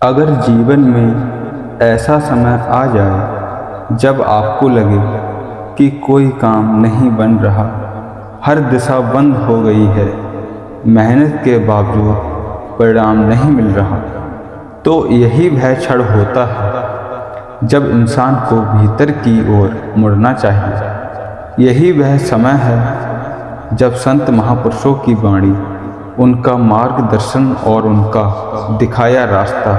अगर जीवन में ऐसा समय आ जाए जब आपको लगे कि कोई काम नहीं बन रहा, हर दिशा बंद हो गई है, मेहनत के बावजूद परिणाम नहीं मिल रहा, तो यही वह क्षण होता है जब इंसान को भीतर की ओर मुड़ना चाहिए। यही वह समय है जब संत महापुरुषों की वाणी, उनका मार्गदर्शन और उनका दिखाया रास्ता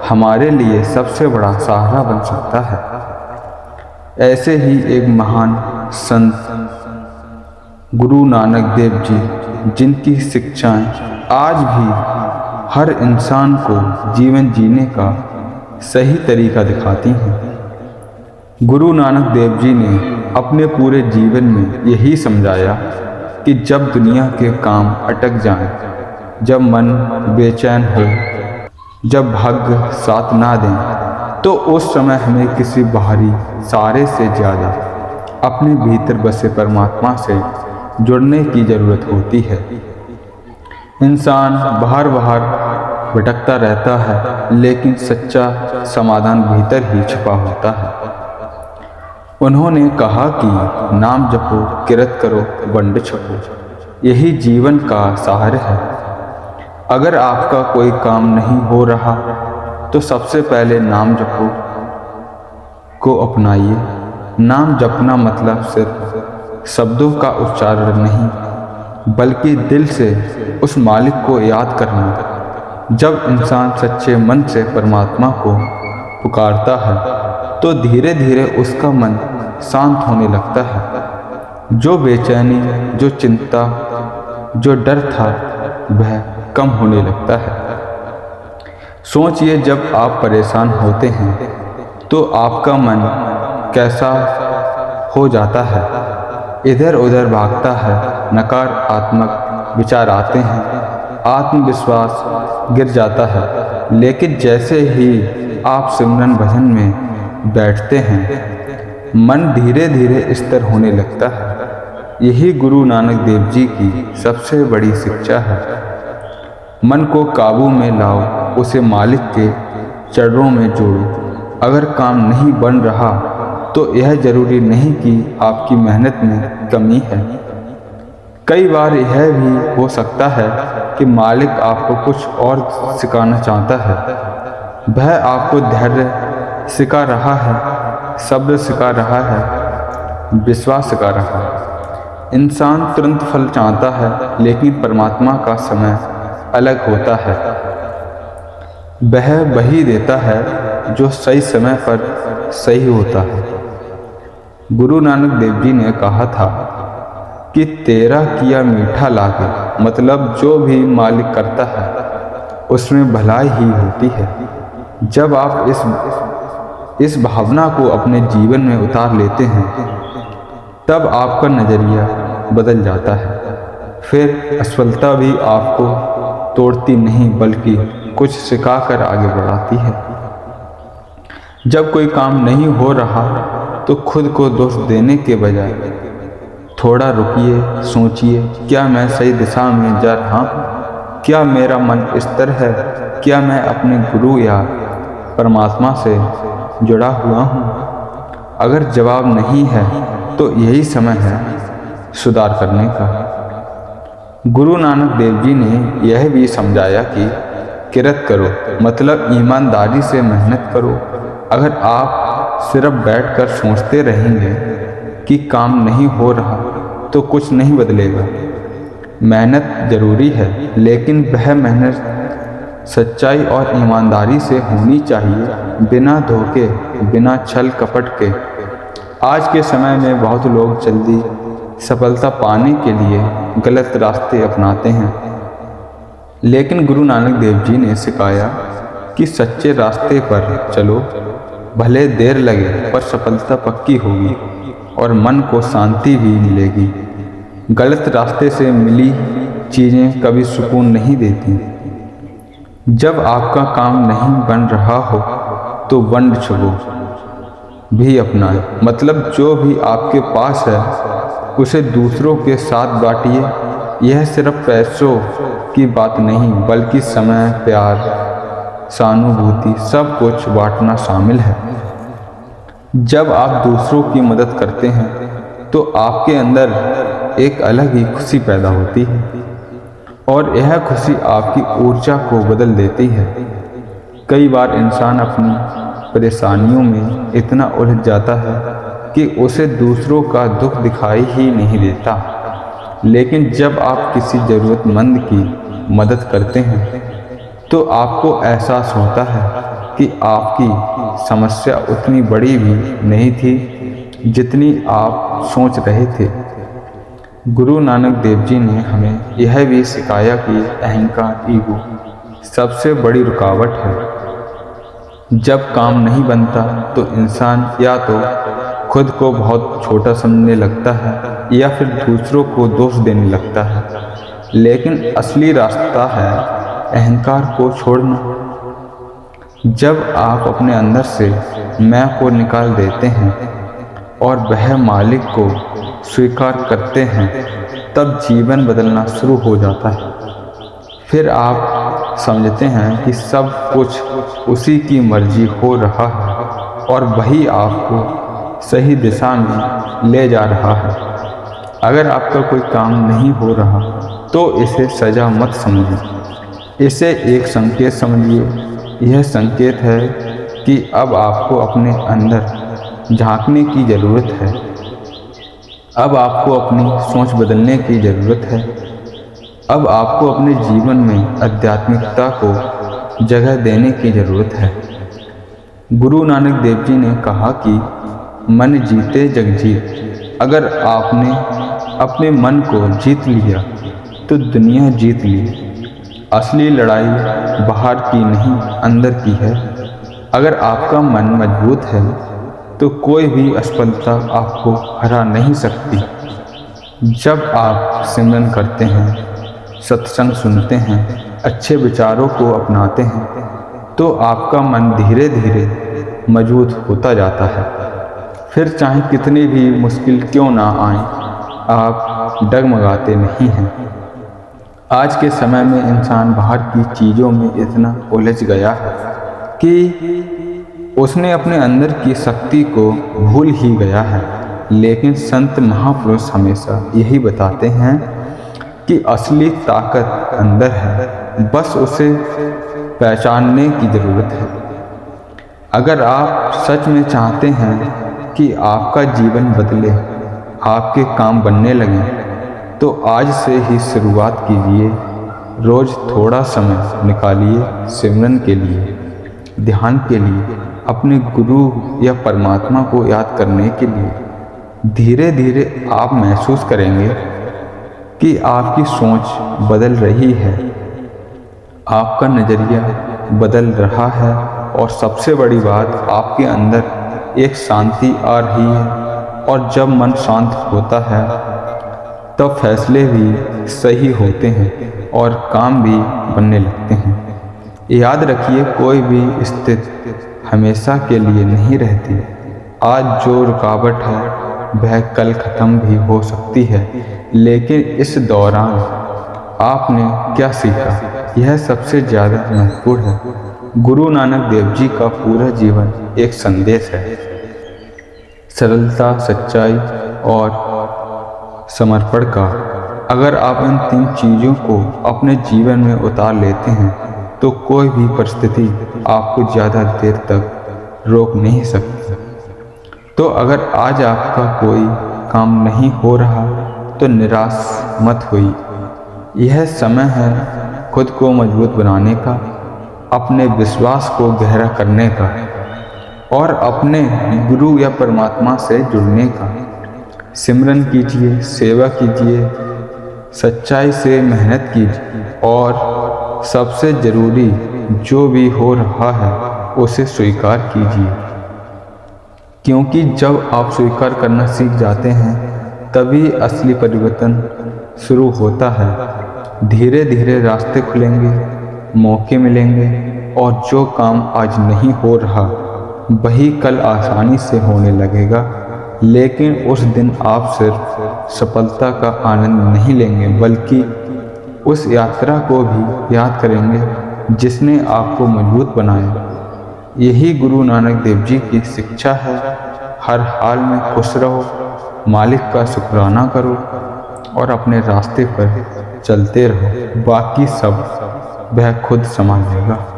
हमारे लिए सबसे बड़ा सहारा बन सकता है। ऐसे ही एक महान संत गुरु नानक देव जी, जिनकी शिक्षाएं आज भी हर इंसान को जीवन जीने का सही तरीका दिखाती हैं। गुरु नानक देव जी ने अपने पूरे जीवन में यही समझाया कि जब दुनिया के काम अटक जाएं, जब मन बेचैन हो, जब भाग्य साथ ना दें, तो उस समय हमें किसी बाहरी सहारे से ज़्यादा अपने भीतर बसे परमात्मा से जुड़ने की ज़रूरत होती है। इंसान बाहर बाहर भटकता रहता है, लेकिन सच्चा समाधान भीतर ही छुपा होता है। उन्होंने कहा कि नाम जपो, किरत करो, वंड छपो, यही जीवन का सार है। अगर आपका कोई काम नहीं हो रहा तो सबसे पहले नाम जपो को अपनाइए। नाम जपना मतलब सिर्फ शब्दों का उच्चारण नहीं, बल्कि दिल से उस मालिक को याद करना। जब इंसान सच्चे मन से परमात्मा को पुकारता है तो धीरे धीरे उसका मन शांत होने लगता है। जो बेचैनी, जो चिंता, जो डर था, वह कम होने लगता है। सोचिए, जब आप परेशान होते हैं तो आपका मन कैसा हो जाता है, इधर उधर भागता है, नकारात्मक विचार आते हैं, आत्मविश्वास गिर जाता है। लेकिन जैसे ही आप सिमरन भजन में बैठते हैं, मन धीरे धीरे स्थिर होने लगता है। यही गुरु नानक देव जी की सबसे बड़ी शिक्षा है। मन को काबू में लाओ, उसे मालिक के चरणों में जोड़ो। अगर काम नहीं बन रहा तो यह जरूरी नहीं कि आपकी मेहनत में कमी है। कई बार यह भी हो सकता है कि मालिक आपको कुछ और सिखाना चाहता है। वह आपको धैर्य सिखा रहा है, सब्र सिखा रहा है, विश्वास सिखा रहा है। इंसान तुरंत फल चाहता है, लेकिन परमात्मा का समय अलग होता है। वह वही देता है जो सही समय पर सही होता है। गुरु नानक देव जी ने कहा था कि तेरा किया मीठा लागे, मतलब जो भी मालिक करता है उसमें भलाई ही होती है। जब आप इस भावना को अपने जीवन में उतार लेते हैं, तब आपका नज़रिया बदल जाता है। फिर असफलता भी आपको तोड़ती नहीं, बल्कि कुछ सिखाकर आगे बढ़ाती है। जब कोई काम नहीं हो रहा तो खुद को दोष देने के बजाय थोड़ा रुकिए, सोचिए, क्या मैं सही दिशा में जा रहा हूँ? क्या मेरा मन स्थिर है? क्या मैं अपने गुरु या परमात्मा से जुड़ा हुआ हूँ? अगर जवाब नहीं है तो यही समय है सुधार करने का। गुरु नानक देव जी ने यह भी समझाया कि किरत करो, मतलब ईमानदारी से मेहनत करो। अगर आप सिर्फ बैठकर सोचते रहेंगे कि काम नहीं हो रहा तो कुछ नहीं बदलेगा। मेहनत जरूरी है, लेकिन वह मेहनत सच्चाई और ईमानदारी से होनी चाहिए, बिना धोखे, बिना छल कपट के। आज के समय में बहुत लोग जल्दी सफलता पाने के लिए गलत रास्ते अपनाते हैं, लेकिन गुरु नानक देव जी ने सिखाया कि सच्चे रास्ते पर चलो, भले देर लगे पर सफलता पक्की होगी और मन को शांति भी मिलेगी। गलत रास्ते से मिली चीज़ें कभी सुकून नहीं देती। जब आपका काम नहीं बन रहा हो तो वंड छुपो भी अपनाएं, मतलब जो भी आपके पास है उसे दूसरों के साथ बांटिए। यह सिर्फ पैसों की बात नहीं, बल्कि समय, प्यार, सहानुभूति सब कुछ बांटना शामिल है। जब आप दूसरों की मदद करते हैं तो आपके अंदर एक अलग ही खुशी पैदा होती है और यह खुशी आपकी ऊर्जा को बदल देती है। कई बार इंसान अपनी परेशानियों में इतना उलझ जाता है कि उसे दूसरों का दुख दिखाई ही नहीं देता, लेकिन जब आप किसी ज़रूरतमंद की मदद करते हैं तो आपको एहसास होता है कि आपकी समस्या उतनी बड़ी भी नहीं थी जितनी आप सोच रहे थे। गुरु नानक देव जी ने हमें यह भी सिखाया कि अहंकार, ईगो सबसे बड़ी रुकावट है। जब काम नहीं बनता तो इंसान या तो खुद को बहुत छोटा समझने लगता है या फिर दूसरों को दोष देने लगता है, लेकिन असली रास्ता है अहंकार को छोड़ना। जब आप अपने अंदर से मैं को निकाल देते हैं और वह मालिक को स्वीकार करते हैं, तब जीवन बदलना शुरू हो जाता है। फिर आप समझते हैं कि सब कुछ उसी की मर्जी हो रहा है और वही आपको सही दिशा में ले जा रहा है। अगर आपका कोई काम नहीं हो रहा तो इसे सजा मत समझिए, इसे एक संकेत समझिए। यह संकेत है कि अब आपको अपने अंदर झांकने की ज़रूरत है। अब आपको अपनी सोच बदलने की ज़रूरत है। अब आपको अपने जीवन में आध्यात्मिकता को जगह देने की ज़रूरत है। गुरु नानक देव जी ने कहा कि मन जीते जग जीत। अगर आपने अपने मन को जीत लिया तो दुनिया जीत ली। असली लड़ाई बाहर की नहीं, अंदर की है। अगर आपका मन मजबूत है तो कोई भी असफलता आपको हरा नहीं सकती। जब आप सिमरन करते हैं, सत्संग सुनते हैं, अच्छे विचारों को अपनाते हैं, तो आपका मन धीरे धीरे मजबूत होता जाता है। फिर चाहे कितनी भी मुश्किल क्यों ना आए, आप डगमगाते नहीं हैं। आज के समय में इंसान बाहर की चीज़ों में इतना उलझ गया है कि उसने अपने अंदर की शक्ति को भूल ही गया है। लेकिन संत महापुरुष हमेशा यही बताते हैं कि असली ताकत अंदर है, बस उसे पहचानने की ज़रूरत है। अगर आप सच में चाहते हैं कि आपका जीवन बदले, आपके काम बनने लगे, तो आज से ही शुरुआत कीजिए। रोज़ थोड़ा समय निकालिए सिमरन के लिए, ध्यान के लिए, अपने गुरु या परमात्मा को याद करने के लिए। धीरे धीरे आप महसूस करेंगे कि आपकी सोच बदल रही है, आपका नज़रिया बदल रहा है और सबसे बड़ी बात, आपके अंदर एक शांति आ रही है। और जब मन शांत होता है तब फैसले भी सही होते हैं और काम भी बनने लगते हैं। याद रखिए, कोई भी स्थिति हमेशा के लिए नहीं रहती। आज जो रुकावट है वह कल ख़त्म भी हो सकती है, लेकिन इस दौरान आपने क्या सीखा, यह सबसे ज़्यादा महत्वपूर्ण है। गुरु नानक देव जी का पूरा जीवन एक संदेश है, सरलता, सच्चाई और समर्पण का। अगर आप इन 3 चीज़ों को अपने जीवन में उतार लेते हैं तो कोई भी परिस्थिति आपको ज़्यादा देर तक रोक नहीं सकती। तो अगर आज आपका कोई काम नहीं हो रहा तो निराश मत होइए। यह समय है खुद को मजबूत बनाने का, अपने विश्वास को गहरा करने का और अपने गुरु या परमात्मा से जुड़ने का। सिमरन कीजिए, सेवा कीजिए, सच्चाई से मेहनत कीजिए और सबसे ज़रूरी, जो भी हो रहा है उसे स्वीकार कीजिए। क्योंकि जब आप स्वीकार करना सीख जाते हैं तभी असली परिवर्तन शुरू होता है। धीरे धीरे रास्ते खुलेंगे, मौके मिलेंगे और जो काम आज नहीं हो रहा वही कल आसानी से होने लगेगा। लेकिन उस दिन आप सिर्फ सफलता का आनंद नहीं लेंगे बल्कि उस यात्रा को भी याद करेंगे जिसने आपको मजबूत बनाया। यही गुरु नानक देव जी की शिक्षा है। हर हाल में खुश रहो, मालिक का शुक्राना करो और अपने रास्ते पर चलते रहो। बाकी सब वह खुद संभालेगा।